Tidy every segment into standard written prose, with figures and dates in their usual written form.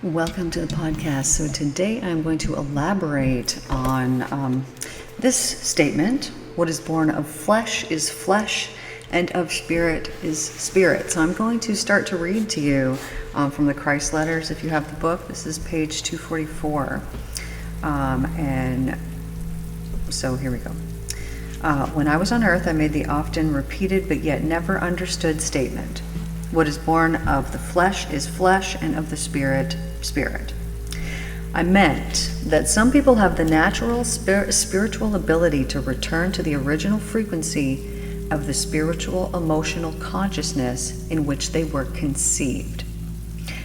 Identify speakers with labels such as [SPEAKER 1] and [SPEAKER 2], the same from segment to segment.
[SPEAKER 1] Welcome to the podcast. So today I'm going to elaborate on this statement: what is born of flesh is flesh, and of spirit is spirit. So I'm going to start to read to you from the Christ Letters. If you have the book, this is page 244. And so here we go. When I was on earth, I made the often repeated but yet never understood statement: what is born of the flesh is flesh, and of the spirit, spirit. I meant that some people have the natural spiritual ability to return to the original frequency of the spiritual emotional consciousness in which they were conceived,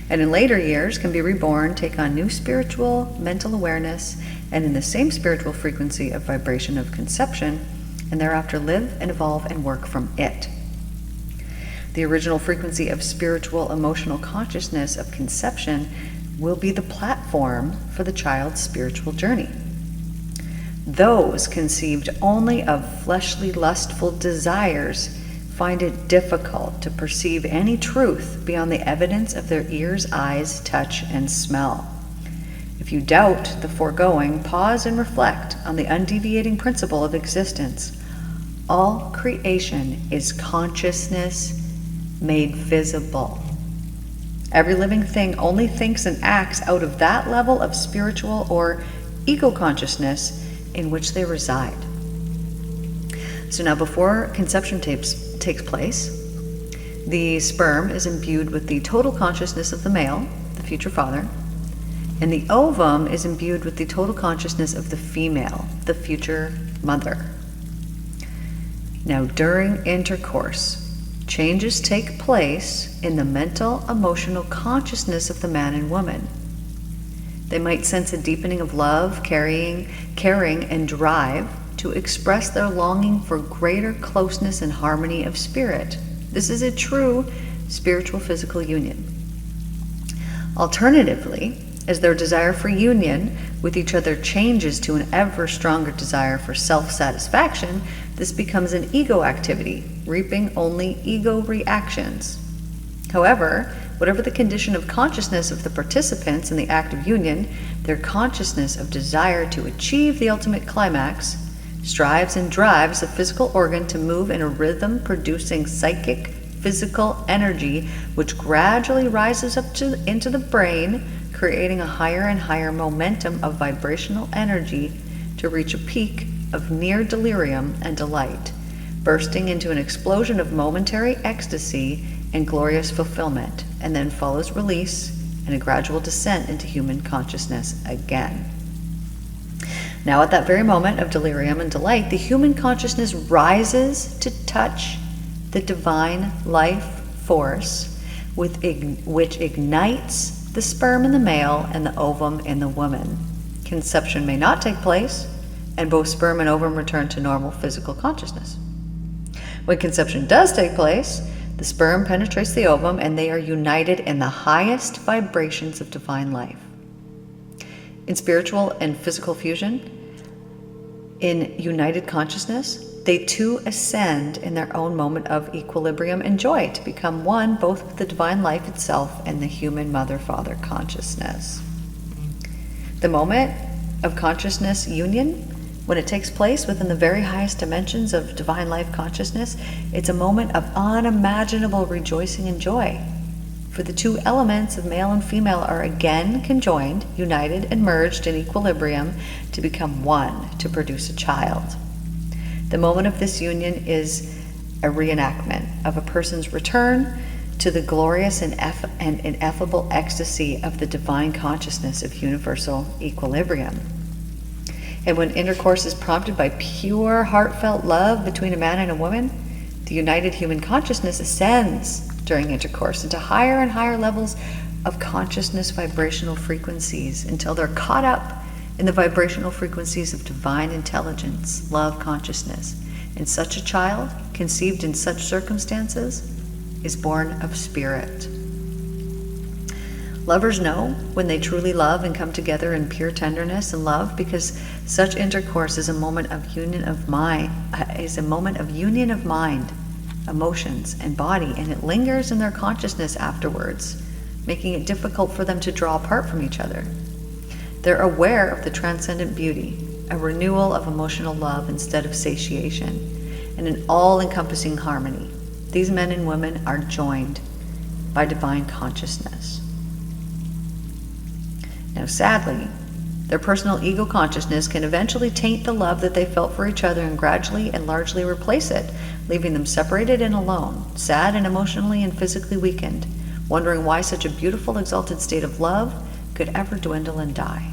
[SPEAKER 1] and in later years can be reborn, take on new spiritual mental awareness, and in the same spiritual frequency of vibration of conception, and thereafter live and evolve and work from it. The original frequency of spiritual emotional consciousness of conception will be the platform for the child's spiritual journey. Those conceived only of fleshly lustful desires find it difficult to perceive any truth beyond the evidence of their ears, eyes, touch, and smell. If you doubt the foregoing, pause and reflect on the undeviating principle of existence. All creation is consciousness made visible. Every living thing only thinks and acts out of that level of spiritual or ego consciousness in which they reside. So now, before conception takes place, the sperm is imbued with the total consciousness of the male, the future father, and the ovum is imbued with the total consciousness of the female, the future mother. Now, during intercourse, changes take place in the mental, emotional consciousness of the man and woman. They might sense a deepening of love, caring, and drive to express their longing for greater closeness and harmony of spirit. This is a true spiritual physical union. Alternatively, as their desire for union with each other changes to an ever stronger desire for self-satisfaction, this becomes an ego activity, reaping only ego reactions. However, whatever the condition of consciousness of the participants in the act of union, their consciousness of desire to achieve the ultimate climax strives and drives a physical organ to move in a rhythm, producing psychic, physical energy, which gradually rises up into the brain, creating a higher and higher momentum of vibrational energy to reach a peak of near delirium and delight, bursting into an explosion of momentary ecstasy and glorious fulfillment, and then follows release and a gradual descent into human consciousness again. Now, at that very moment of delirium and delight, the human consciousness rises to touch the divine life force which ignites the sperm in the male and the ovum in the woman. Conception may not take place, and both sperm and ovum return to normal physical consciousness. When conception does take place, the sperm penetrates the ovum and they are united in the highest vibrations of divine life. In spiritual and physical fusion, in united consciousness, they too ascend in their own moment of equilibrium and joy to become one both with the divine life itself and the human mother-father consciousness. The moment of consciousness union, when it takes place within the very highest dimensions of divine life consciousness, it's a moment of unimaginable rejoicing and joy. For the two elements of male and female are again conjoined, united, and merged in equilibrium to become one, to produce a child. The moment of this union is a reenactment of a person's return to the glorious and ineffable ecstasy of the divine consciousness of universal equilibrium. And when intercourse is prompted by pure, heartfelt love between a man and a woman, the united human consciousness ascends during intercourse into higher and higher levels of consciousness vibrational frequencies until they're caught up in the vibrational frequencies of divine intelligence, love consciousness. And such a child, conceived in such circumstances, is born of spirit. Lovers know when they truly love and come together in pure tenderness and love, because such intercourse is a moment of union of mind, emotions, and body, and it lingers in their consciousness afterwards, making it difficult for them to draw apart from each other. They're aware of the transcendent beauty, a renewal of emotional love instead of satiation, and an all-encompassing harmony. These men and women are joined by divine consciousness. Now, sadly, their personal ego consciousness can eventually taint the love that they felt for each other and gradually and largely replace it, leaving them separated and alone, sad and emotionally and physically weakened, wondering why such a beautiful, exalted state of love could ever dwindle and die.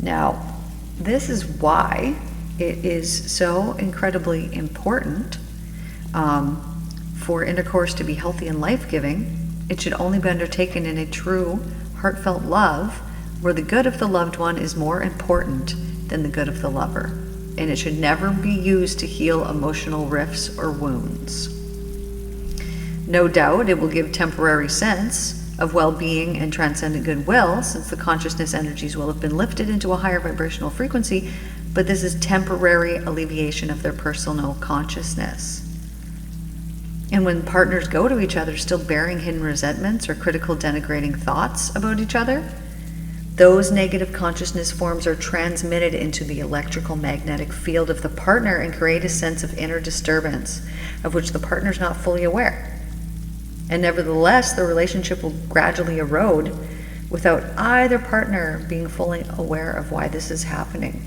[SPEAKER 1] Now, this is why it is so incredibly important for intercourse to be healthy and life-giving. It should only be undertaken in a true, heartfelt love, where the good of the loved one is more important than the good of the lover, and it should never be used to heal emotional rifts or wounds. No doubt it will give temporary sense of well-being and transcendent goodwill, since the consciousness energies will have been lifted into a higher vibrational frequency, but this is temporary alleviation of their personal consciousness. And when partners go to each other still bearing hidden resentments or critical denigrating thoughts about each other, those negative consciousness forms are transmitted into the electrical magnetic field of the partner and create a sense of inner disturbance of which the partner is not fully aware. And nevertheless, the relationship will gradually erode without either partner being fully aware of why this is happening.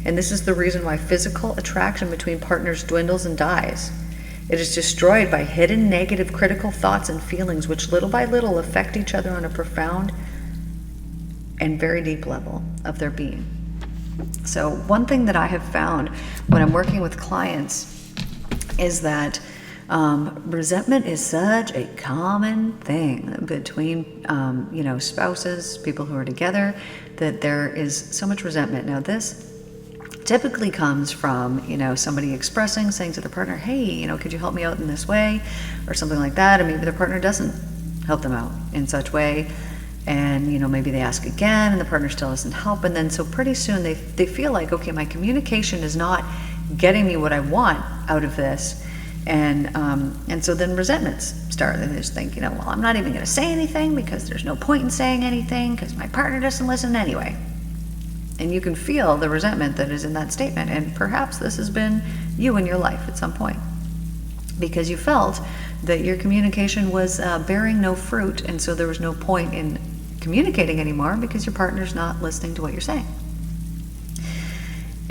[SPEAKER 1] And this is the reason why physical attraction between partners dwindles and dies. It is destroyed by hidden negative critical thoughts and feelings which little by little affect each other on a profound and very deep level of their being. So one thing that I have found when I'm working with clients is that resentment is such a common thing between spouses, people who are together, that there is so much resentment. Now this typically comes from, somebody expressing, saying to their partner, hey, could you help me out in this way, or something like that, and maybe their partner doesn't help them out in such way, and maybe they ask again and the partner still doesn't help, and then so pretty soon they feel like, okay, my communication is not getting me what I want out of this, and so then resentments start, and they just think, well, I'm not even going to say anything because there's no point in saying anything because my partner doesn't listen anyway. And you can feel the resentment that is in that statement. And perhaps this has been you in your life at some point, because you felt that your communication was bearing no fruit, and so there was no point in communicating anymore because your partner's not listening to what you're saying.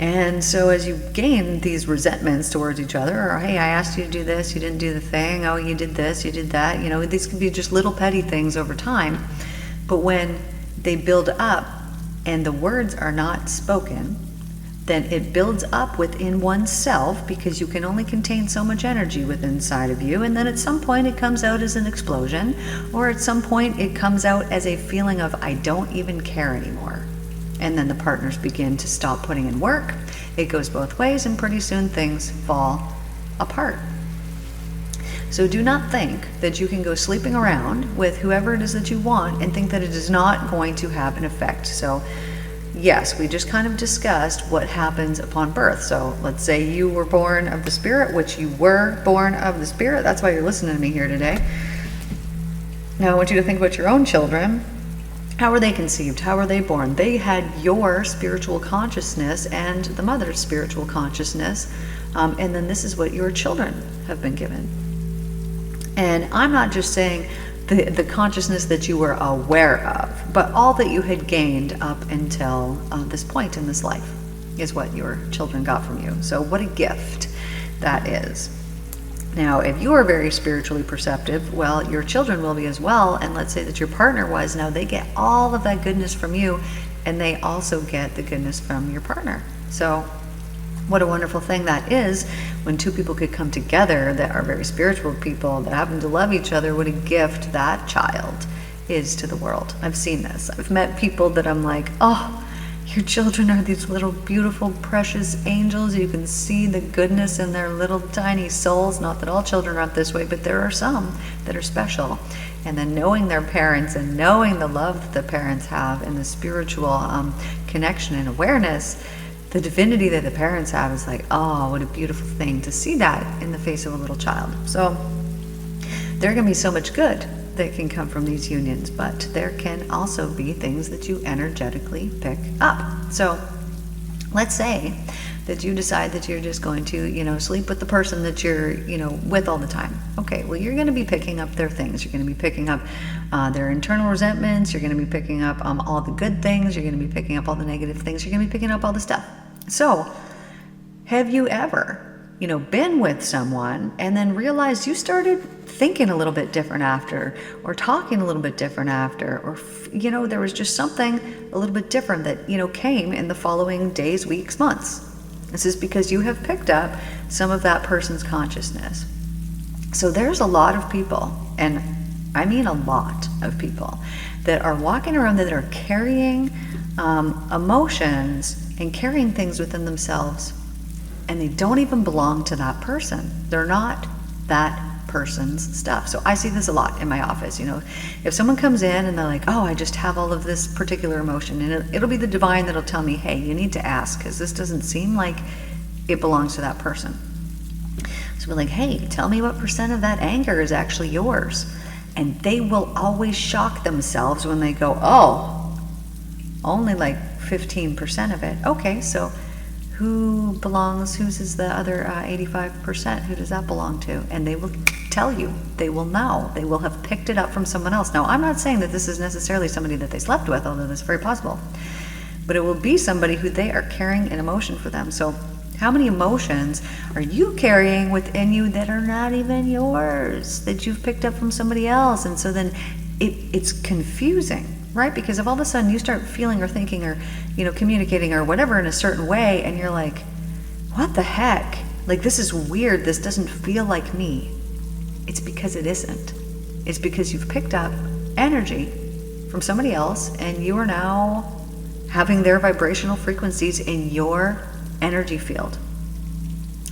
[SPEAKER 1] And so as you gain these resentments towards each other, or hey, I asked you to do this, you didn't do the thing, oh, you did this, you did that, these can be just little petty things over time. But when they build up and the words are not spoken, then it builds up within oneself, because you can only contain so much energy within inside of you, and then at some point it comes out as an explosion, or at some point it comes out as a feeling of I don't even care anymore. And then the partners begin to stop putting in work. It goes both ways, and pretty soon things fall apart. So do not think that you can go sleeping around with whoever it is that you want and think that it is not going to have an effect. So yes, we just kind of discussed what happens upon birth. So let's say you were born of the Spirit, which you were born of the Spirit. That's why you're listening to me here today. Now I want you to think about your own children. How were they conceived? How were they born? They had your spiritual consciousness and the mother's spiritual consciousness. And then this is what your children have been given. And I'm not just saying the consciousness that you were aware of, but all that you had gained up until this point in this life is what your children got from you. So what a gift that is. Now, if you are very spiritually perceptive, well, your children will be as well. And let's say that your partner was. Now they get all of that goodness from you, and they also get the goodness from your partner. So what a wonderful thing that is when two people could come together that are very spiritual people that happen to love each other. What a gift that child is to the world. I've seen this. I've met people that I'm like, oh, your children are these little beautiful precious angels. You can see the goodness in their little tiny souls. Not that all children are this way, but there are some that are special. And then knowing their parents and knowing the love that the parents have and the spiritual connection and awareness, the divinity that the parents have is like, oh, what a beautiful thing to see that in the face of a little child. So There can be so much good that can come from these unions, but there can also be things that you energetically pick up. So let's say that you decide that you're just going to, sleep with the person that you're, with all the time. Okay, well, you're going to be picking up their things. You're going to be picking up their internal resentments. You're going to be picking up all the good things. You're going to be picking up all the negative things. You're going to be picking up all the stuff. So, have you ever, been with someone and then realized you started thinking a little bit different after, or talking a little bit different after, or, there was just something a little bit different that, came in the following days, weeks, months? This is because you have picked up some of that person's consciousness. So there's a lot of people, and I mean a lot of people, that are walking around that are carrying emotions and carrying things within themselves, and they don't even belong to that person. They're not that person's stuff. So I see this a lot in my office. If someone comes in and they're like, oh, I just have all of this particular emotion, and it'll be the divine that'll tell me, hey, you need to ask, because this doesn't seem like it belongs to that person. So we're like, hey, tell me what percent of that anger is actually yours. And they will always shock themselves when they go, oh, only like 15% of it. Okay, so whose is the other 85%? Who does that belong to? And they will tell you, they will know, they will have picked it up from someone else. Now, I'm not saying that this is necessarily somebody that they slept with, although that's very possible, but it will be somebody who they are carrying an emotion for them. So how many emotions are you carrying within you that are not even yours, that you've picked up from somebody else? And so then it's confusing, right? Because if all of a sudden you start feeling or thinking or, communicating or whatever in a certain way, and you're like, what the heck? Like, this is weird. This doesn't feel like me. It's because it isn't. It's because you've picked up energy from somebody else, and you are now having their vibrational frequencies in your energy field.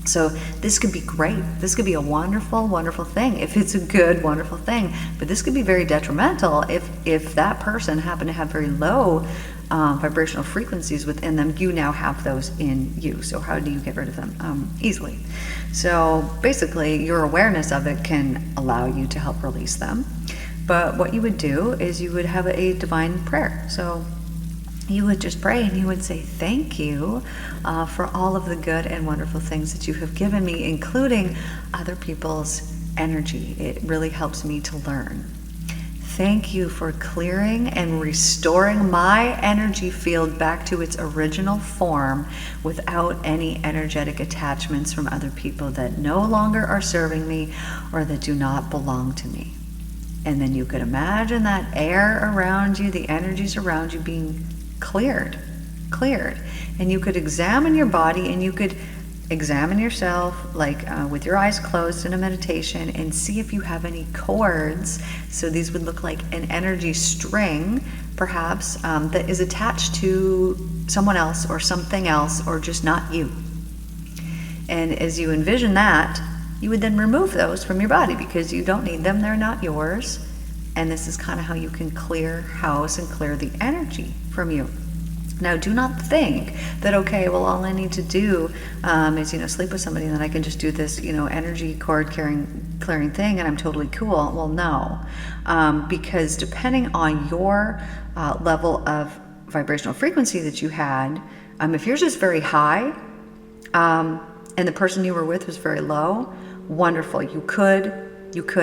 [SPEAKER 1] So this could be great. This could be a wonderful, wonderful thing if it's a good, wonderful thing. But this could be very detrimental if that person happened to have very low vibrational frequencies within them. You now have those in you. So how do you get rid of them? Easily. So basically, your awareness of it can allow you to help release them. But what you would do is you would have a divine prayer. So you would just pray and you would say, thank you for all of the good and wonderful things that you have given me, including other people's energy. It really helps me to learn. Thank you for clearing and restoring my energy field back to its original form without any energetic attachments from other people that no longer are serving me or that do not belong to me. And then you could imagine that air around you, the energies around you being cleared. And you could examine your body, and you could examine yourself with your eyes closed in a meditation, and see if you have any cords. So these would look like an energy string, perhaps, that is attached to someone else or something else, or just not you. And as you envision that, you would then remove those from your body because you don't need them, they're not yours. And this is kind of how you can clear house and clear the energy from you. Now, do not think that, okay, well, all I need to do is, sleep with somebody, and then I can just do this, energy cord clearing thing, and I'm totally cool. Well, no, because depending on your level of vibrational frequency that you had, if yours is very high, and the person you were with was very low, wonderful. You could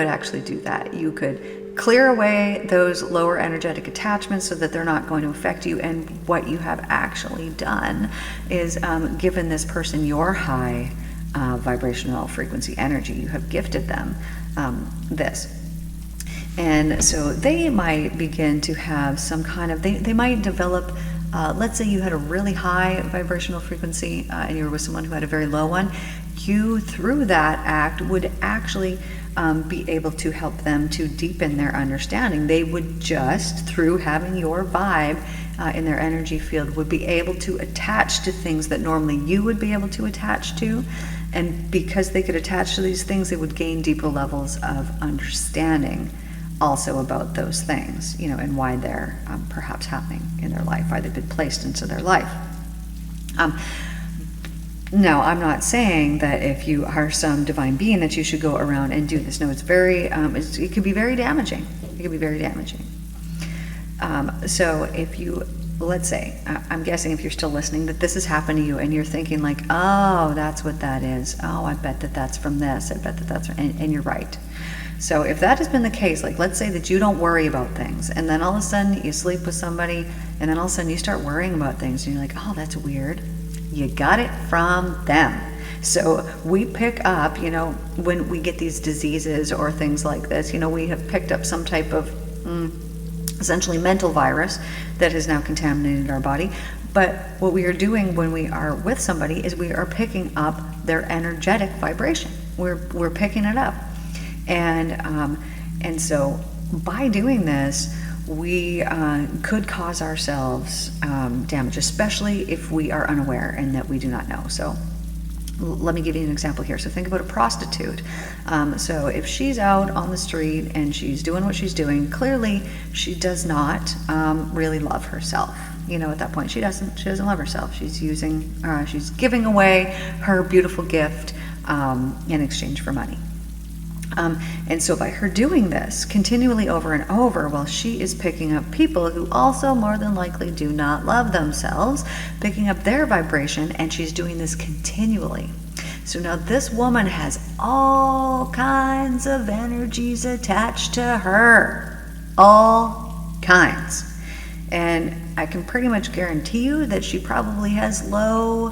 [SPEAKER 1] actually do that. You could clear away those lower energetic attachments so that they're not going to affect you. And what you have actually done is given this person your high vibrational frequency energy. You have gifted them this. And so they might begin to have some kind of, they might develop, let's say you had a really high vibrational frequency and you were with someone who had a very low one. You, through that act, would actually be able to help them to deepen their understanding. They would just, through having your vibe in their energy field, would be able to attach to things that normally you would be able to attach to. And because they could attach to these things, they would gain deeper levels of understanding also about those things, and why they're perhaps happening in their life, why they've been placed into their life. Now, I'm not saying that if you are some divine being that you should go around and do this. No, it's very, it could be very damaging. It could be very damaging. So if you, let's say, I'm guessing if you're still listening, that this has happened to you and you're thinking like, oh, that's what that is. Oh, I bet that that's from this. I bet that that's, and you're right. So if that has been the case, like let's say that you don't worry about things, and then all of a sudden you sleep with somebody, and then all of a sudden you start worrying about things, and you're like, oh, that's weird. You got it from them. So we pick up, when we get these diseases or things like this, we have picked up some type of essentially mental virus that has now contaminated our body. But what we are doing when we are with somebody is we are picking up their energetic vibration. We're picking it up. And so by doing this, we could cause ourselves damage, especially if we are unaware and that we do not know. So let me give you an example here. So think about a prostitute. So if she's out on the street and she's doing what she's doing, clearly she does not really love herself. At that point, she doesn't love herself. She's giving away her beautiful gift in exchange for money. And so by her doing this continually over and over, well, she is picking up people who also more than likely do not love themselves, picking up their vibration, and she's doing this continually. So now this woman has all kinds of energies attached to her. All kinds. And I can pretty much guarantee you that she probably has low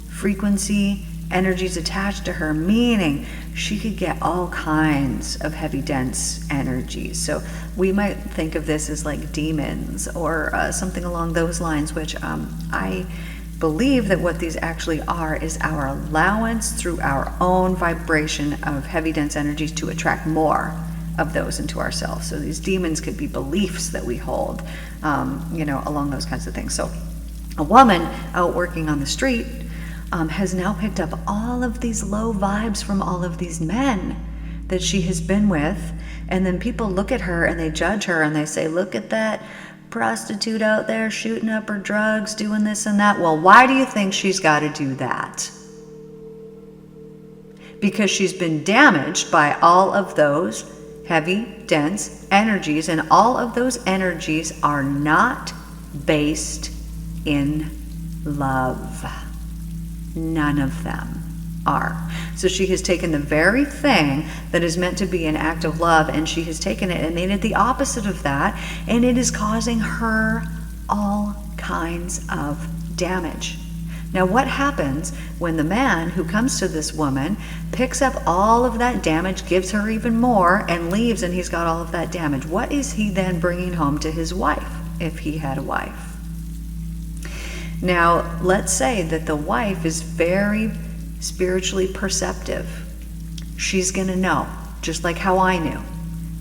[SPEAKER 1] frequency energies attached to her, meaning she could get all kinds of heavy, dense energies. So we might think of this as like demons or something along those lines, which I believe that what these actually are is our allowance through our own vibration of heavy, dense energies to attract more of those into ourselves. So these demons could be beliefs that we hold, along those kinds of things. So a woman out working on the street has now picked up all of these low vibes from all of these men that she has been with, and then people look at her and they judge her and they say, look at that prostitute out there shooting up her drugs, doing this and that. Well, why do you think she's got to do that? Because she's been damaged by all of those heavy, dense energies, and all of those energies are not based in love. None of them are. So she has taken the very thing that is meant to be an act of love, and she has taken it and made it the opposite of that, and it is causing her all kinds of damage. Now, what happens when the man who comes to this woman picks up all of that damage, gives her even more, and leaves, and he's got all of that damage? What is he then bringing home to his wife, if he had a wife? Now, let's say that the wife is very spiritually perceptive. She's going to know, just like how I knew.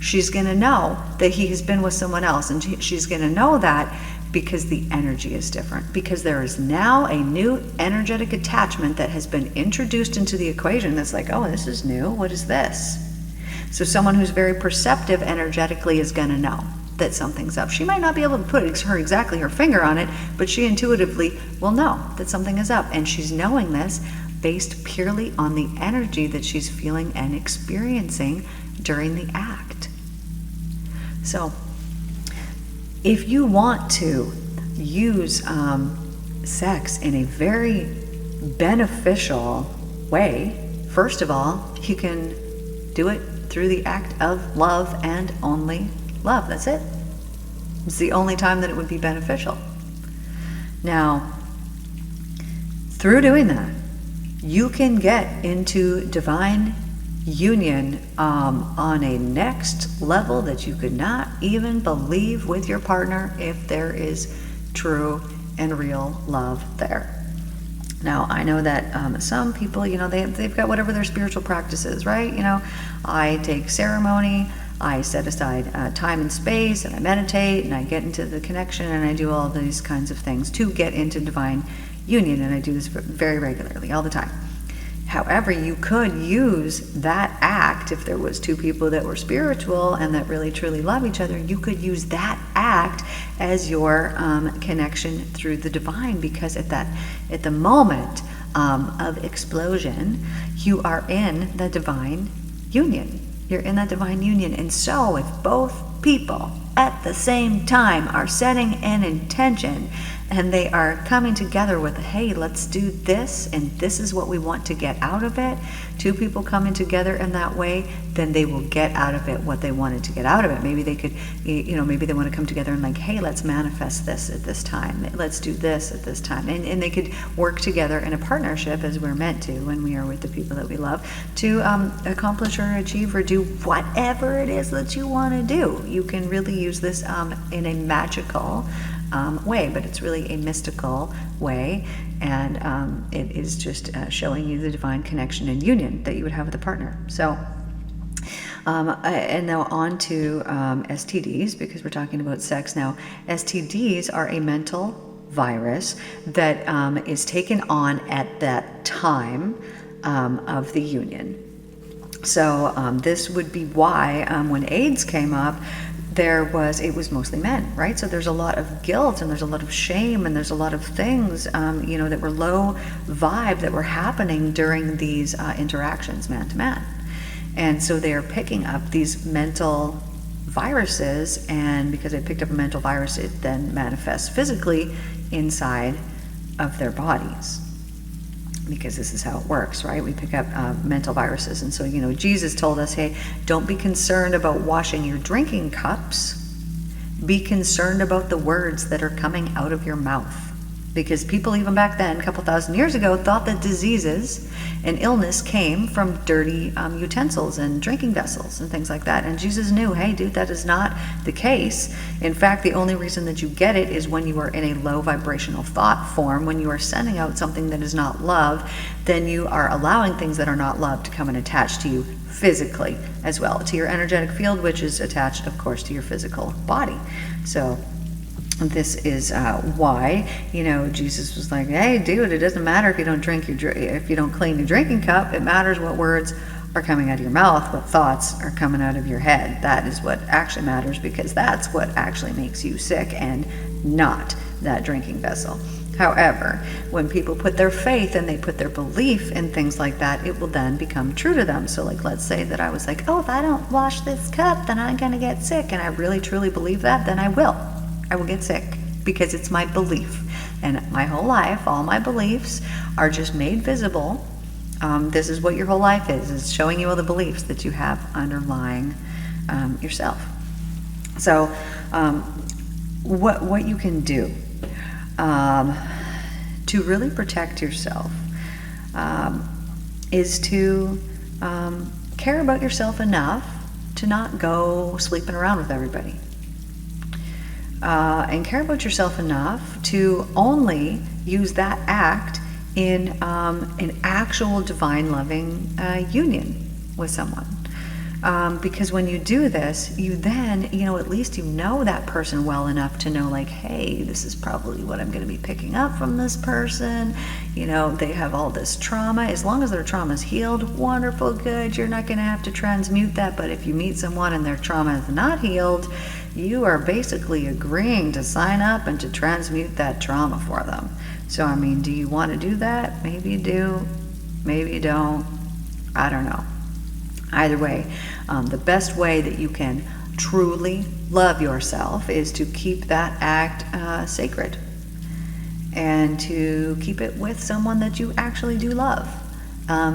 [SPEAKER 1] She's going to know that he has been with someone else, and she's going to know that because the energy is different, because there is now a new energetic attachment that has been introduced into the equation that's like, oh, this is new. What is this? So someone who's very perceptive energetically is going to know that something's up. She might not be able to put her finger on it, but she intuitively will know that something is up. And she's knowing this based purely on the energy that she's feeling and experiencing during the act. So if you want to use sex in a very beneficial way, first of all, you can do it through the act of love and only love. That's it. It's the only time that it would be beneficial. Now, through doing that, you can get into divine union on a next level that you could not even believe with your partner if there is true and real love there. Now, I know that some people, they've got whatever their spiritual practice is, right? I take ceremony, I set aside time and space, and I meditate, and I get into the connection, and I do all these kinds of things to get into divine union, and I do this very regularly, all the time. However, you could use that act, if there was two people that were spiritual and that really truly love each other, you could use that act as your connection through the divine, because at the moment of explosion, you are in the divine union. You're in that divine union. And so if both people at the same time are setting an intention and they are coming together with, hey, let's do this, and this is what we want to get out of it, two people coming together in that way, then they will get out of it what they wanted to get out of it. Maybe they could, maybe they want to come together and like, hey, let's manifest this at this time. Let's do this at this time. And they could work together in a partnership, as we're meant to when we are with the people that we love, to accomplish or achieve or do whatever it is that you want to do. You can really use this in a magical way, but it's really a mystical way, and it is just showing you the divine connection and union that you would have with a partner. So and now on to STDs, because we're talking about sex now. STDs are a mental virus that is taken on at that time of the union. So this would be why when AIDS came up, it was mostly men, right? So there's a lot of guilt and there's a lot of shame and there's a lot of things, that were low vibe that were happening during these interactions man to man. And so they are picking up these mental viruses, and because they picked up a mental virus, it then manifests physically inside of their bodies. Because this is how it works, right? We pick up mental viruses. And so, Jesus told us, hey, don't be concerned about washing your drinking cups. Be concerned about the words that are coming out of your mouth. Because people even back then, a couple thousand years ago, thought that diseases and illness came from dirty utensils and drinking vessels and things like that. And Jesus knew, hey, dude, that is not the case. In fact, the only reason that you get it is when you are in a low vibrational thought form. When you are sending out something that is not love, then you are allowing things that are not love to come and attach to you physically as well, to your energetic field, which is attached, of course, to your physical body. So this is why, Jesus was like, hey, dude, it doesn't matter if you don't clean your drinking cup. It matters what words are coming out of your mouth, what thoughts are coming out of your head. That is what actually matters, because that's what actually makes you sick, and not that drinking vessel. However, when people put their faith and they put their belief in things like that, it will then become true to them. So like, let's say that I was like, oh, if I don't wash this cup, then I'm going to get sick. And I really, truly believe that, then I will get sick, because it's my belief. And my whole life, all my beliefs are just made visible. This is what your whole life is showing you all the beliefs that you have underlying yourself. So what you can do to really protect yourself is to care about yourself enough to not go sleeping around with everybody. And care about yourself enough to only use that act in an actual divine loving union with someone. Because when you do this, you then, at least that person well enough to know, like, hey, this is probably what I'm going to be picking up from this person. They have all this trauma. As long as their trauma is healed, wonderful, good. You're not going to have to transmute that. But if you meet someone and their trauma is not healed, you are basically agreeing to sign up and to transmute that trauma for them. So, do you want to do that? Maybe you do. Maybe you don't. I don't know. Either way, the best way that you can truly love yourself is to keep that act sacred, and to keep it with someone that you actually do love.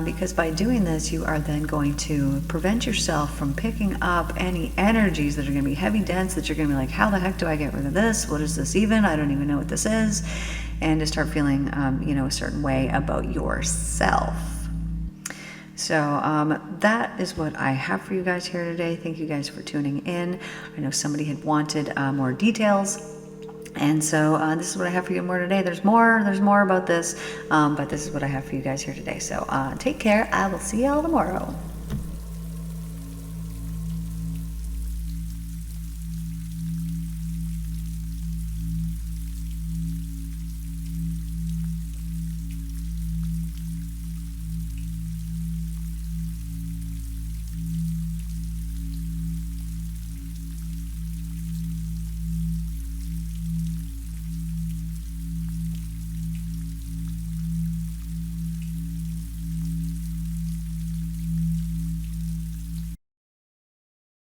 [SPEAKER 1] Because by doing this, you are then going to prevent yourself from picking up any energies that are going to be heavy, dense, that you're going to be like, how the heck do I get rid of this? What is this even? I don't even know what this is. And to start feeling, a certain way about yourself. So that is what I have for you guys here today. Thank you guys for tuning in. I know somebody had wanted more details. And so this is what I have for you more today. There's more about this, but this is what I have for you guys here today. So take care. I will see y'all tomorrow.